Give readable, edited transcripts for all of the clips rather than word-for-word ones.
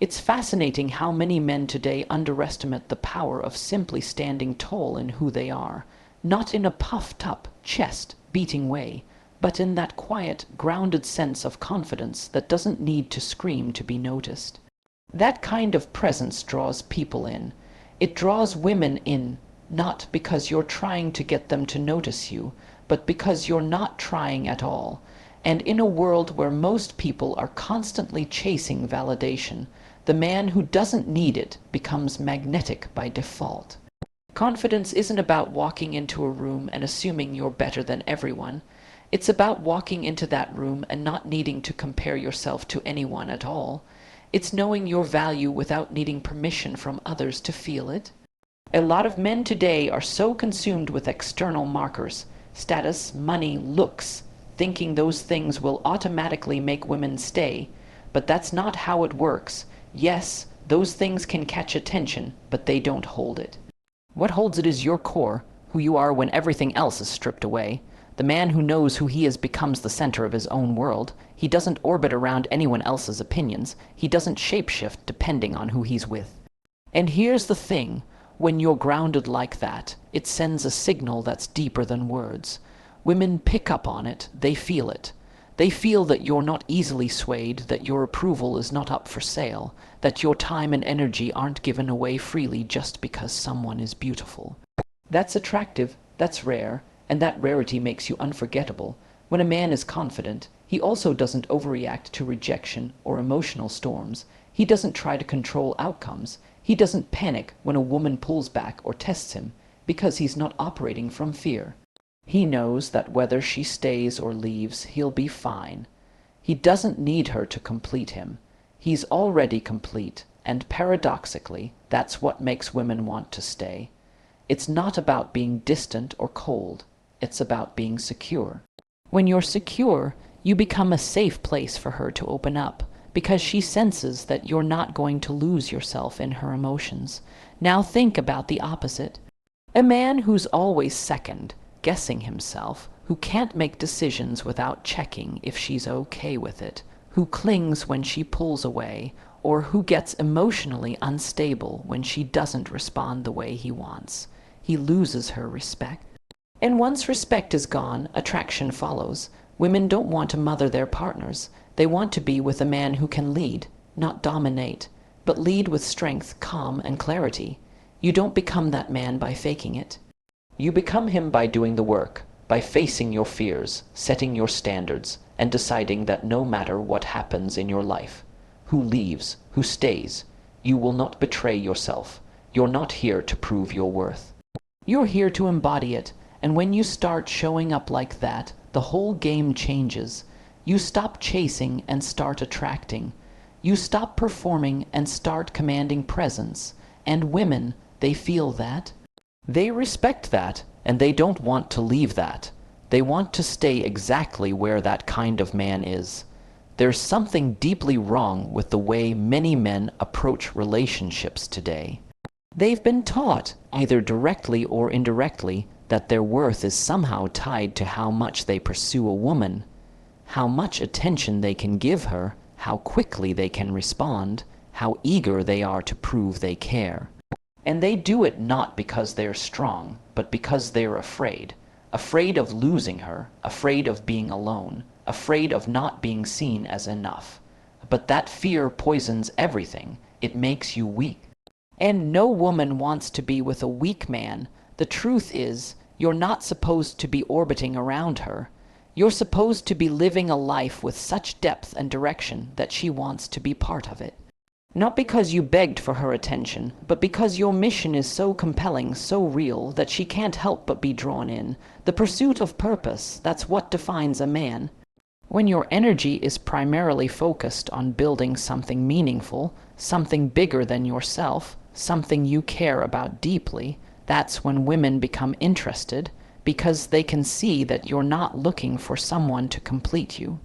It's fascinating how many men today underestimate the power of simply standing tall in who they are, not in a puffed-up, chest-beating way, but in that quiet, grounded sense of confidence that doesn't need to scream to be noticed. That kind of presence draws people in. It draws women in, not because you're trying to get them to notice you, but because you're not trying at all. And in a world where most people are constantly chasing validation, the man who doesn't need it becomes magnetic by default. Confidence isn't about walking into a room and assuming you're better than everyone. It's about walking into that room and not needing to compare yourself to anyone at all. It's knowing your value without needing permission from others to feel it. A lot of men today are so consumed with external markers, status, money, looks, thinking those things will automatically make women stay. But that's not how it works. Yes, those things can catch attention, but they don't hold it. What holds it is your core, who you are when everything else is stripped away. The man who knows who he is becomes the center of his own world. He doesn't orbit around anyone else's opinions. He doesn't shapeshift depending on who he's with. And here's the thing. When you're grounded like that, it sends a signal that's deeper than words. Women pick up on it. They feel it. They feel that you're not easily swayed, that your approval is not up for sale, that your time and energy aren't given away freely just because someone is beautiful. That's attractive, that's rare, and that rarity makes you unforgettable. When a man is confident, he also doesn't overreact to rejection or emotional storms. He doesn't try to control outcomes. He doesn't panic when a woman pulls back or tests him, because he's not operating from fear. He knows that whether she stays or leaves, he'll be fine. He doesn't need her to complete him. He's already complete, and paradoxically, that's what makes women want to stay. It's not about being distant or cold. It's about being secure. When you're secure, you become a safe place for her to open up, because she senses that you're not going to lose yourself in her emotions. Now think about the opposite. A man who's always second, guessing himself, who can't make decisions without checking if she's okay with it, who clings when she pulls away, or who gets emotionally unstable when she doesn't respond the way he wants. He loses her respect. And once respect is gone, attraction follows. Women don't want to mother their partners. They want to be with a man who can lead, not dominate, but lead with strength, calm, and clarity. You don't become that man by faking it. You become him by doing the work, by facing your fears, setting your standards, and deciding that no matter what happens in your life, who leaves, who stays, you will not betray yourself. You're not here to prove your worth. You're here to embody it. And when you start showing up like that, the whole game changes. You stop chasing and start attracting. You stop performing and start commanding presence. And women, they feel that. They respect that, and they don't want to leave that. They want to stay exactly where that kind of man is. There's something deeply wrong with the way many men approach relationships today. They've been taught, either directly or indirectly, that their worth is somehow tied to how much they pursue a woman, how much attention they can give her, how quickly they can respond, how eager they are to prove they care. And they do it not because they're strong, but because they're afraid. Afraid of losing her, afraid of being alone, afraid of not being seen as enough. But that fear poisons everything. It makes you weak. And no woman wants to be with a weak man. The truth is, you're not supposed to be orbiting around her. You're supposed to be living a life with such depth and direction that she wants to be part of it. Not because you begged for her attention, but because your mission is so compelling, so real, that she can't help but be drawn in. The pursuit of purpose, that's what defines a man. When your energy is primarily focused on building something meaningful, something bigger than yourself, something you care about deeply, that's when women become interested, because they can see that you're not looking for someone to complete you.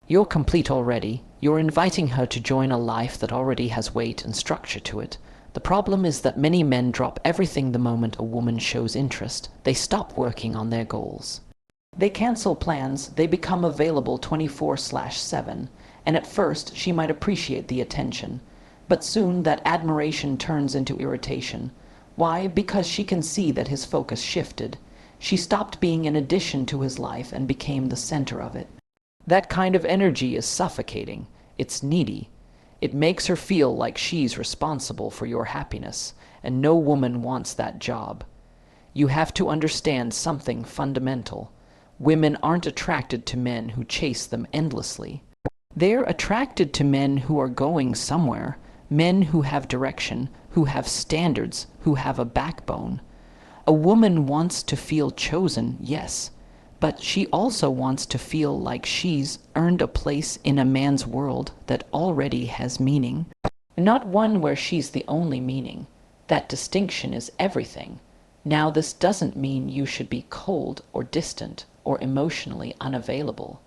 You're complete already. You're inviting her to join a life that already has weight and structure to it. The problem is that many men drop everything the moment a woman shows interest. They stop working on their goals. They cancel plans. They become available 24/7. and at first she might appreciate the attention. But soon that admiration turns into irritation. Why? Because she can see that his focus shifted. She stopped being an addition to his life and became the center of it. That kind of energy is suffocating. It's needy. It makes her feel like she's responsible for your happiness, and no woman wants that job. You have to understand something fundamental. Women aren't attracted to men who chase them endlessly. They're attracted to men who are going somewhere, men who have direction, who have standards, who have a backbone. A woman wants to feel chosen, yes, but she also wants to feel like she's earned a place in a man's world that already has meaning. Not one where she's the only meaning. That distinction is everything. Now, this doesn't mean you should be cold or distant or emotionally unavailable.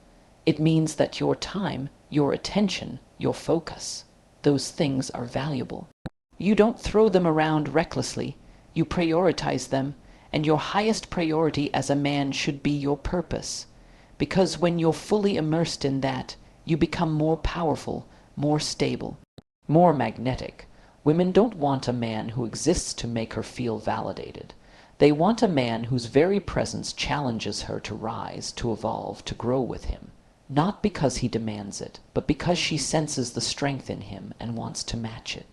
It means that your time, your attention, your focus, those things are valuable. You don't throw them around recklessly. You prioritize them, and your highest priority as a man should be your purpose. Because when you're fully immersed in that, you become more powerful, more stable, more magnetic. Women don't want a man who exists to make her feel validated. They want a man whose very presence challenges her to rise, to evolve, to grow with him. Not because he demands it, but because she senses the strength in him and wants to match it.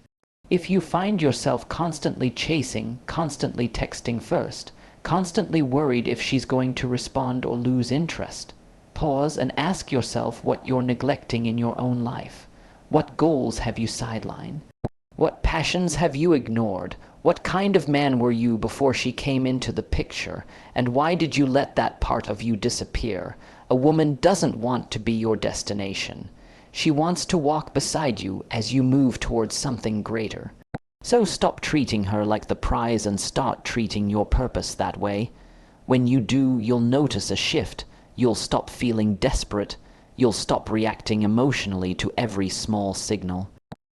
If you find yourself constantly chasing, constantly texting first, constantly worried if she's going to respond or lose interest, pause and ask yourself what you're neglecting in your own life. What goals have you sidelined? What passions have you ignored? What kind of man were you before she came into the picture? And why did you let that part of you disappear? A woman doesn't want to be your destination. She wants to walk beside you as you move towards something greater. So stop treating her like the prize and start treating your purpose that way. When you do, you'll notice a shift. You'll stop feeling desperate. You'll stop reacting emotionally to every small signal.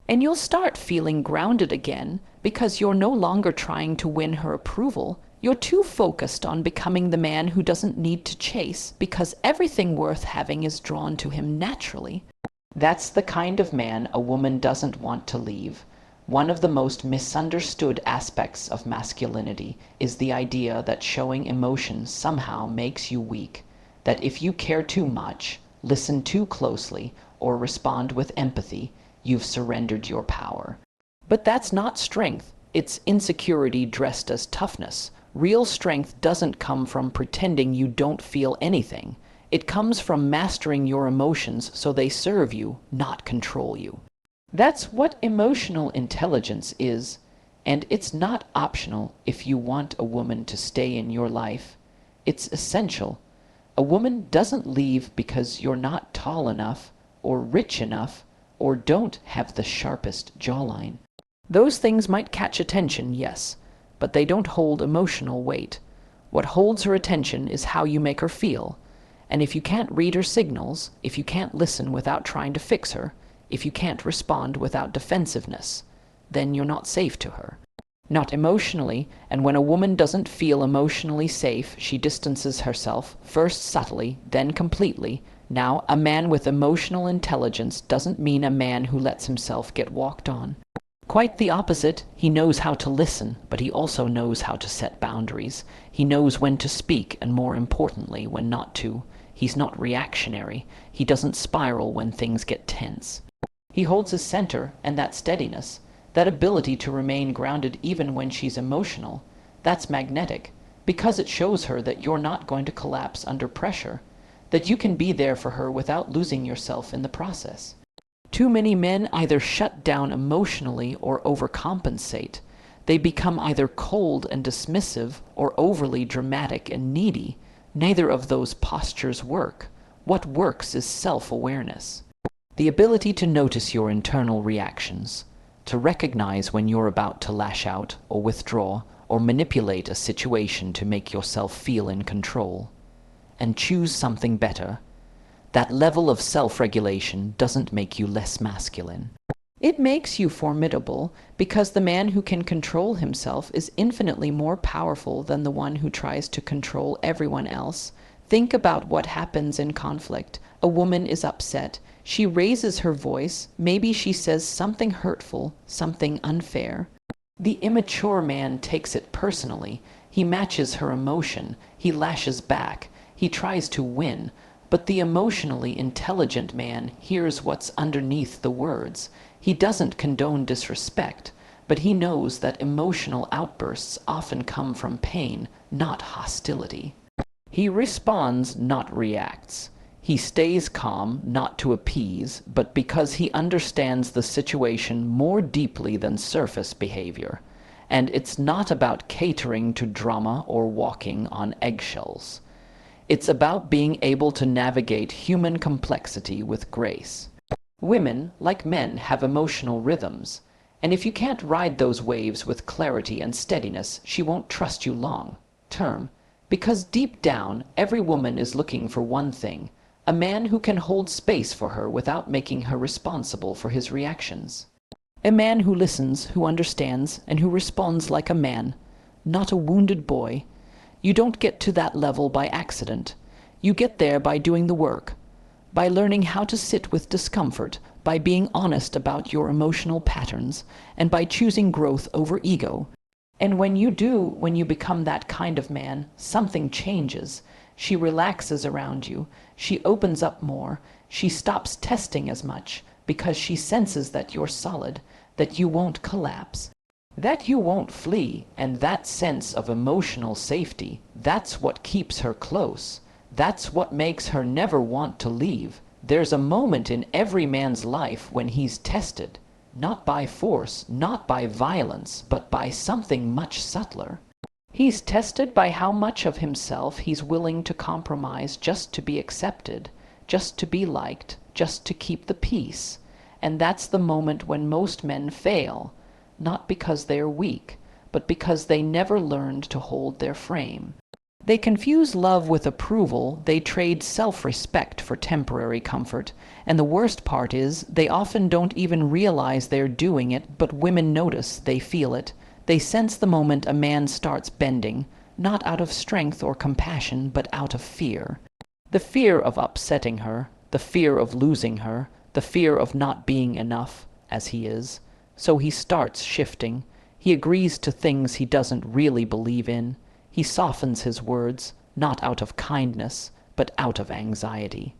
And you'll start feeling grounded again because you're no longer trying to win her approval. You're too focused on becoming the man who doesn't need to chase because everything worth having is drawn to him naturally. That's the kind of man a woman doesn't want to leave. One of the most misunderstood aspects of masculinity is the idea that showing emotion somehow makes you weak, that if you care too much, listen too closely, or respond with empathy, you've surrendered your power. But that's not strength. It's insecurity dressed as toughness. Real strength doesn't come from pretending you don't feel anything. It comes from mastering your emotions so they serve you, not control you. That's what emotional intelligence is, and it's not optional if you want a woman to stay in your life. It's essential. A woman doesn't leave because you're not tall enough, or rich enough, or don't have the sharpest jawline. Those things might catch attention, yes, but they don't hold emotional weight. What holds her attention is how you make her feel. And if you can't read her signals, if you can't listen without trying to fix her, if you can't respond without defensiveness, then you're not safe to her. Not emotionally, and when a woman doesn't feel emotionally safe, she distances herself, first subtly, then completely. Now, a man with emotional intelligence doesn't mean a man who lets himself get walked on. Quite the opposite. He knows how to listen, but he also knows how to set boundaries. He knows when to speak, and more importantly, when not to. He's not reactionary. He doesn't spiral when things get tense. He holds his center, and that steadiness, that ability to remain grounded even when she's emotional, that's magnetic, because it shows her that you're not going to collapse under pressure, that you can be there for her without losing yourself in the process. Too many men either shut down emotionally or overcompensate. They become either cold and dismissive or overly dramatic and needy. Neither of those postures work. What works is self-awareness. The ability to notice your internal reactions, to recognize when you're about to lash out or withdraw or manipulate a situation to make yourself feel in control, and choose something better. That level of self-regulation doesn't make you less masculine. It makes you formidable because the man who can control himself is infinitely more powerful than the one who tries to control everyone else, Think about what happens in conflict. A woman is upset. She raises her voice. Maybe she says something hurtful, something unfair. The immature man takes it personally. He matches her emotion. He lashes back. He tries to win. But the emotionally intelligent man hears what's underneath the words. He doesn't condone disrespect, but he knows that emotional outbursts often come from pain, not hostility. He responds, not reacts. He stays calm, not to appease, but because he understands the situation more deeply than surface behavior. And it's not about catering to drama or walking on eggshells. It's about being able to navigate human complexity with grace. Women, like men, have emotional rhythms, and if you can't ride those waves with clarity and steadiness, she won't trust you long term. Because deep down, every woman is looking for one thing: a man who can hold space for her without making her responsible for his reactions. A man who listens, who understands, and who responds like a man, not a wounded boy. You don't get to that level by accident. You get there by doing the work, by learning how to sit with discomfort, by being honest about your emotional patterns, and by choosing growth over ego. And when you become that kind of man, something changes. She relaxes around you. She opens up more. She stops testing as much because she senses that you're solid, that you won't collapse, that you won't flee. And that sense of emotional safety, that's what keeps her close. That's what makes her never want to leave. There's a moment in every man's life when he's tested, not by force, not by violence, but by something much subtler. He's tested by how much of himself he's willing to compromise just to be accepted, just to be liked, just to keep the peace. And that's the moment when most men fail, not because they're weak, but because they never learned to hold their frame. They confuse love with approval. They trade self-respect for temporary comfort. And the worst part is, they often don't even realize they're doing it, but women notice, they feel it. They sense the moment a man starts bending, not out of strength or compassion, but out of fear. The fear of upsetting her, the fear of losing her, the fear of not being enough, as he is. So he starts shifting. He agrees to things he doesn't really believe in. He softens his words, not out of kindness, but out of anxiety.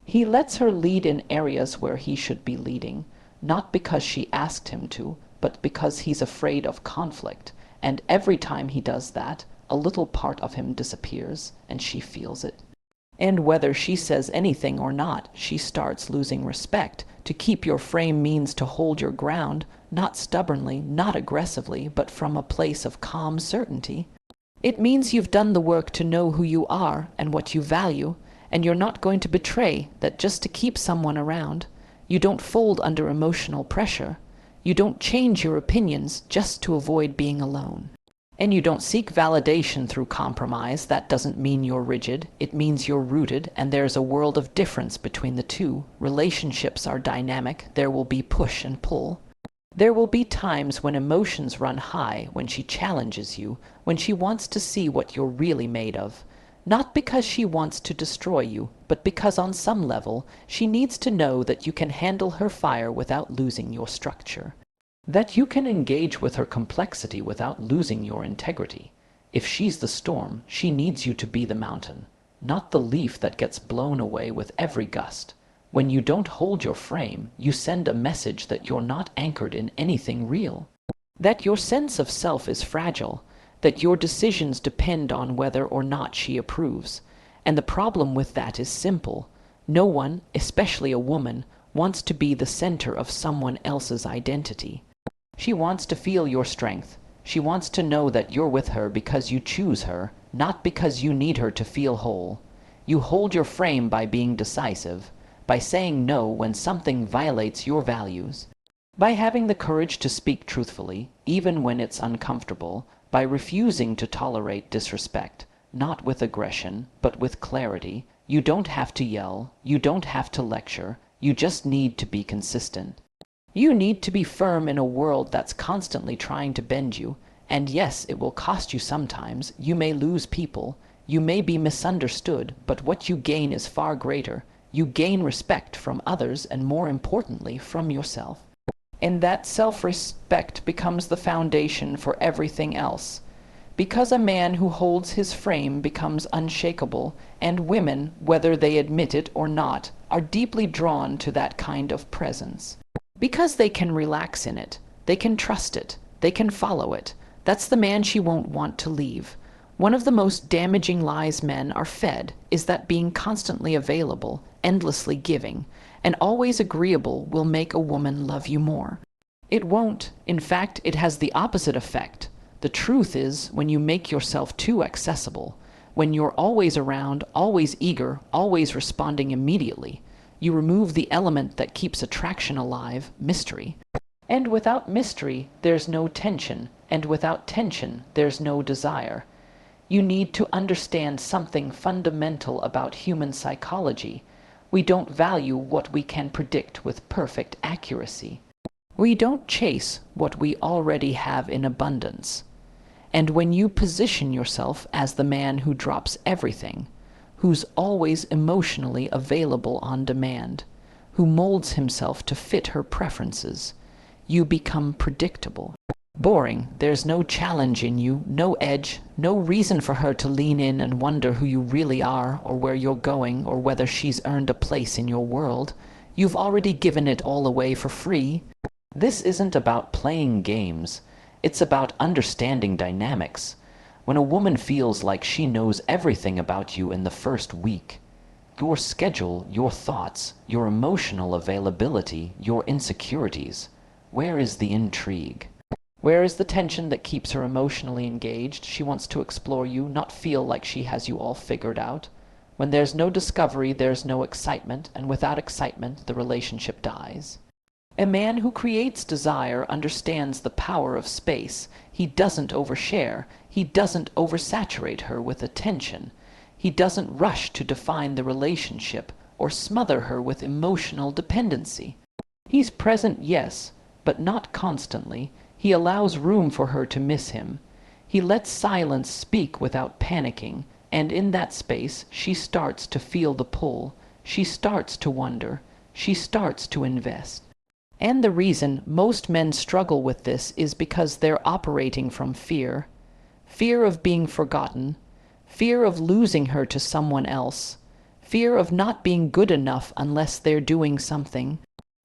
He lets her lead in areas where he should be leading, not because she asked him to, but because he's afraid of conflict. And every time he does that, a little part of him disappears, and she feels it. And whether she says anything or not, she starts losing respect. To keep your frame means to hold your ground, not stubbornly, not aggressively, but from a place of calm certainty. It means you've done the work to know who you are and what you value, and you're not going to betray that just to keep someone around. You don't fold under emotional pressure. You don't change your opinions just to avoid being alone. And you don't seek validation through compromise. That doesn't mean you're rigid. It means you're rooted, and there's a world of difference between the two. Relationships are dynamic. There will be push and pull. There will be times when emotions run high, when she challenges you, when she wants to see what you're really made of. Not because she wants to destroy you, but because on some level she needs to know that you can handle her fire without losing your structure. That you can engage with her complexity without losing your integrity. If she's the storm, she needs you to be the mountain, not the leaf that gets blown away with every gust. When you don't hold your frame, you send a message that you're not anchored in anything real, that your sense of self is fragile, that your decisions depend on whether or not she approves. And the problem with that is simple. No one, especially a woman, wants to be the center of someone else's identity. She wants to feel your strength. She wants to know that you're with her because you choose her, not because you need her to feel whole. You hold your frame by being decisive, by saying no when something violates your values, by having the courage to speak truthfully, even when it's uncomfortable, by refusing to tolerate disrespect, not with aggression, but with clarity. You don't have to yell, you don't have to lecture, you just need to be consistent. You need to be firm in a world that's constantly trying to bend you, and yes, it will cost you sometimes. You may lose people. You may be misunderstood, but what you gain is far greater. You gain respect from others and, more importantly, from yourself. And that self-respect becomes the foundation for everything else. Because a man who holds his frame becomes unshakable, and women, whether they admit it or not, are deeply drawn to that kind of presence. Because they can relax in it, they can trust it, they can follow it. That's the man she won't want to leave. One of the most damaging lies men are fed is that being constantly available, endlessly giving, and always agreeable will make a woman love you more. It won't. In fact, it has the opposite effect. The truth is, when you make yourself too accessible, when you're always around, always eager, always responding immediately, you remove the element that keeps attraction alive, mystery. And without mystery, there's no tension, and without tension, there's no desire. You need to understand something fundamental about human psychology. We don't value what we can predict with perfect accuracy. We don't chase what we already have in abundance. And when you position yourself as the man who drops everything, who's always emotionally available on demand, who molds himself to fit her preferences, you become predictable. Boring. There's no challenge in you, no edge, no reason for her to lean in and wonder who you really are, or where you're going, or whether she's earned a place in your world. You've already given it all away for free. This isn't about playing games. It's about understanding dynamics. When a woman feels like she knows everything about you in the first week, your schedule, your thoughts, your emotional availability, your insecurities, where is the intrigue? Where is the tension that keeps her emotionally engaged? She wants to explore you, not feel like she has you all figured out. When there's no discovery, there's no excitement, and without excitement, the relationship dies. A man who creates desire understands the power of space. He doesn't overshare. He doesn't oversaturate her with attention. He doesn't rush to define the relationship or smother her with emotional dependency. He's present, yes, but not constantly. He allows room for her to miss him. He lets silence speak without panicking, and in that space she starts to feel the pull. She starts to wonder. She starts to invest. And the reason most men struggle with this is because they're operating from fear. Fear of being forgotten, fear of losing her to someone else, fear of not being good enough unless they're doing something.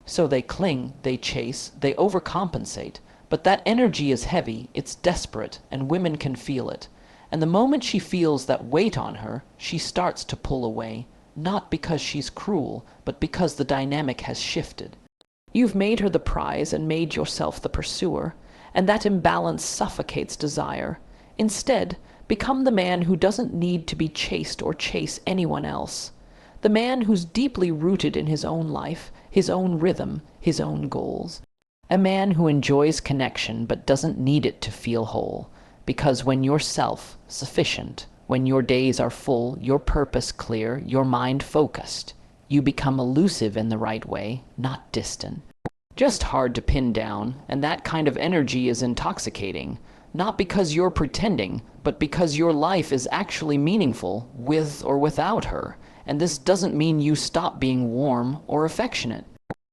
So they cling, they chase, they overcompensate. But that energy is heavy, it's desperate, and women can feel it. And the moment she feels that weight on her, she starts to pull away, not because she's cruel, but because the dynamic has shifted. You've made her the prize and made yourself the pursuer, and that imbalance suffocates desire. Instead, become the man who doesn't need to be chased or chase anyone else. The man who's deeply rooted in his own life, his own rhythm, his own goals. A man who enjoys connection but doesn't need it to feel whole. Because when you're self-sufficient, when your days are full, your purpose clear, your mind focused, you become elusive in the right way, not distant. Just hard to pin down, and that kind of energy is intoxicating. Not because you're pretending, but because your life is actually meaningful, with or without her. And this doesn't mean you stop being warm or affectionate.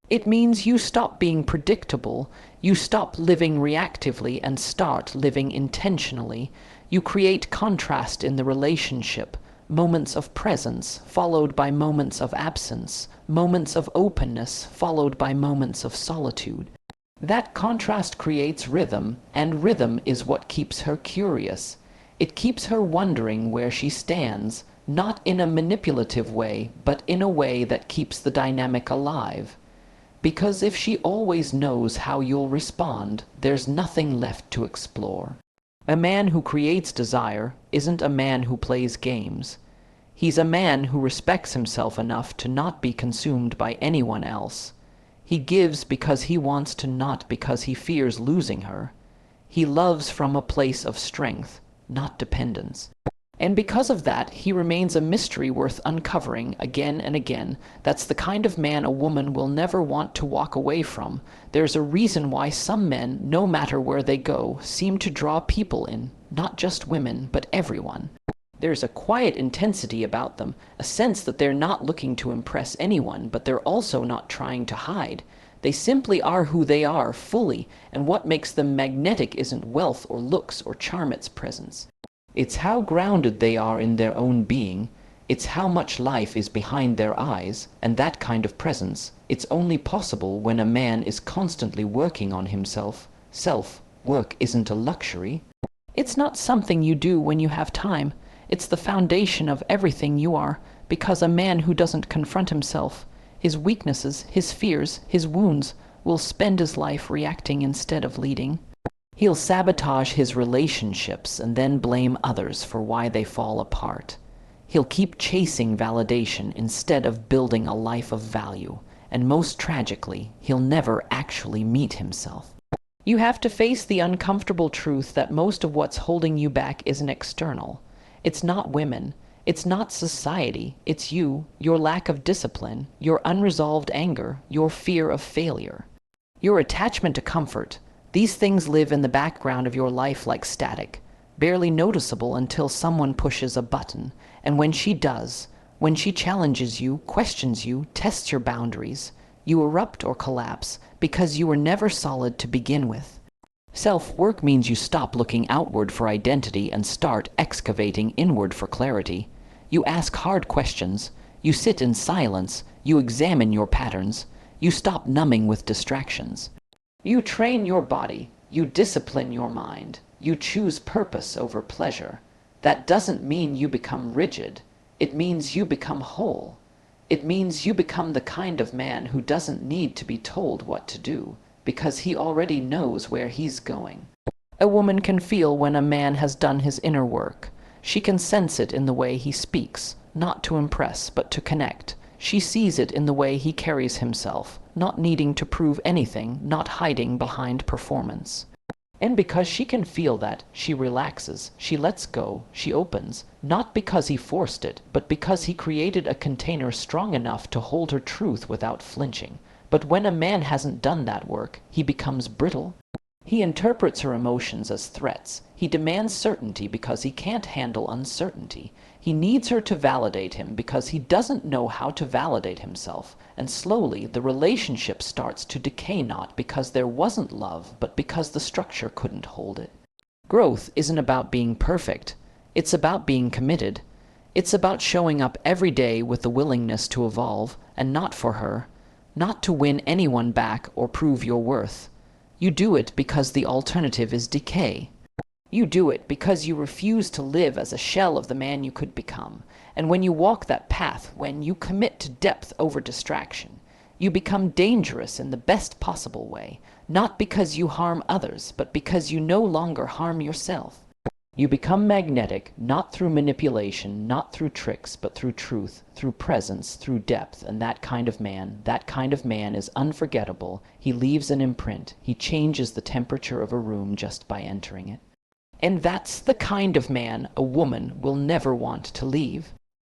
It means you stop being predictable, you stop living reactively and start living intentionally. You create contrast in the relationship, moments of presence followed by moments of absence, moments of openness followed by moments of solitude. That contrast creates rhythm, and rhythm is what keeps her curious. It keeps her wondering where she stands, not in a manipulative way, but in a way that keeps the dynamic alive. Because if she always knows how you'll respond, there's nothing left to explore. A man who creates desire isn't a man who plays games. He's a man who respects himself enough to not be consumed by anyone else. He gives because he wants to, not because he fears losing her. He loves from a place of strength, not dependence. And because of that, he remains a mystery worth uncovering again and again. That's the kind of man a woman will never want to walk away from. There's a reason why some men, no matter where they go, seem to draw people in, not just women, but everyone. There's a quiet intensity about them, a sense that they're not looking to impress anyone, but they're also not trying to hide. They simply are who they are, fully, and what makes them magnetic isn't wealth or looks or charm, it's presence. It's how grounded they are in their own being. It's how much life is behind their eyes, and that kind of presence, it's only possible when a man is constantly working on himself. Self-work isn't a luxury. It's not something you do when you have time. It's the foundation of everything you are, because a man who doesn't confront himself, his weaknesses, his fears, his wounds, will spend his life reacting instead of leading. He'll sabotage his relationships and then blame others for why they fall apart. He'll keep chasing validation instead of building a life of value, and most tragically, he'll never actually meet himself. You have to face the uncomfortable truth that most of what's holding you back isn't external. It's not women. It's not society. It's you, your lack of discipline, your unresolved anger, your fear of failure, your attachment to comfort. These things live in the background of your life like static, barely noticeable until someone pushes a button. And when she does, when she challenges you, questions you, tests your boundaries, you erupt or collapse because you were never solid to begin with. Self-work means you stop looking outward for identity and start excavating inward for clarity. You ask hard questions. You sit in silence. You examine your patterns. You stop numbing with distractions. You train your body. You discipline your mind. You choose purpose over pleasure. That doesn't mean you become rigid. It means you become whole. It means you become the kind of man who doesn't need to be told what to do, because he already knows where he's going. A woman can feel when a man has done his inner work. She can sense it in the way he speaks, not to impress, but to connect. She sees it in the way he carries himself, not needing to prove anything, not hiding behind performance. And because she can feel that, she relaxes, she lets go, she opens, not because he forced it, but because he created a container strong enough to hold her truth without flinching. But when a man hasn't done that work, he becomes brittle. He interprets her emotions as threats. He demands certainty because he can't handle uncertainty. He needs her to validate him because he doesn't know how to validate himself. And slowly, the relationship starts to decay, not because there wasn't love, but because the structure couldn't hold it. Growth isn't about being perfect. It's about being committed. It's about showing up every day with the willingness to evolve, and not for her, not to win anyone back or prove your worth. You do it because the alternative is decay. You do it because you refuse to live as a shell of the man you could become. And when you walk that path, when you commit to depth over distraction, you become dangerous in the best possible way, not because you harm others, but because you no longer harm yourself. You become magnetic, not through manipulation, not through tricks, but through truth, through presence, through depth, and that kind of man is unforgettable. He leaves an imprint. He changes the temperature of a room just by entering it. And that's the kind of man a woman will never want to leave.